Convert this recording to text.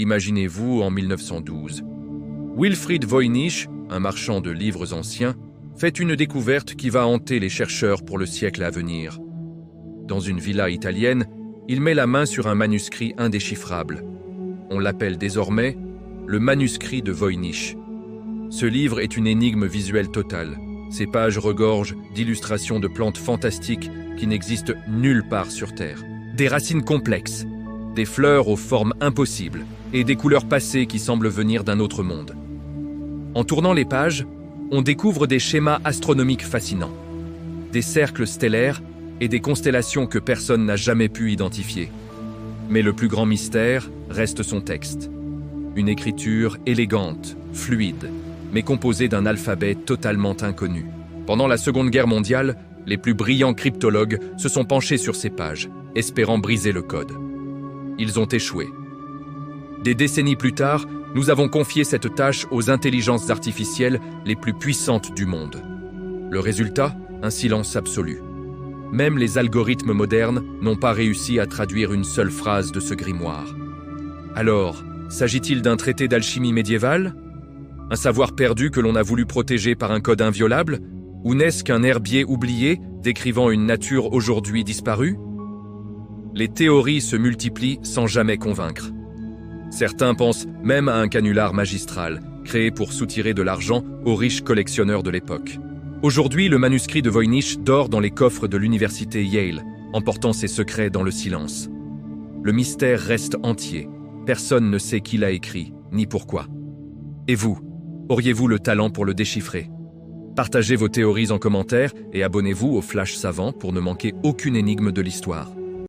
Imaginez-vous en 1912. Wilfried Voynich, un marchand de livres anciens, fait une découverte qui va hanter les chercheurs pour le siècle à venir. Dans une villa italienne, il met la main sur un manuscrit indéchiffrable. On l'appelle désormais le manuscrit de Voynich. Ce livre est une énigme visuelle totale. Ses pages regorgent d'illustrations de plantes fantastiques qui n'existent nulle part sur Terre. Des racines complexes, des fleurs aux formes impossibles et des couleurs passées qui semblent venir d'un autre monde. En tournant les pages, on découvre des schémas astronomiques fascinants, des cercles stellaires et des constellations que personne n'a jamais pu identifier. Mais le plus grand mystère reste son texte. Une écriture élégante, fluide, mais composée d'un alphabet totalement inconnu. Pendant la Seconde Guerre mondiale, les plus brillants cryptologues se sont penchés sur ces pages, espérant briser le code. Ils ont échoué. Des décennies plus tard, nous avons confié cette tâche aux intelligences artificielles les plus puissantes du monde. Le résultat, un silence absolu. Même les algorithmes modernes n'ont pas réussi à traduire une seule phrase de ce grimoire. Alors, s'agit-il d'un traité d'alchimie médiévale? Un savoir perdu que l'on a voulu protéger par un code inviolable? Ou n'est-ce qu'un herbier oublié décrivant une nature aujourd'hui disparue? Les théories se multiplient sans jamais convaincre. Certains pensent même à un canular magistral, créé pour soutirer de l'argent aux riches collectionneurs de l'époque. Aujourd'hui, le manuscrit de Voynich dort dans les coffres de l'université Yale, emportant ses secrets dans le silence. Le mystère reste entier. Personne ne sait qui l'a écrit, ni pourquoi. Et vous, auriez-vous le talent pour le déchiffrer? Partagez vos théories en commentaire et abonnez-vous au Flash Savant pour ne manquer aucune énigme de l'histoire.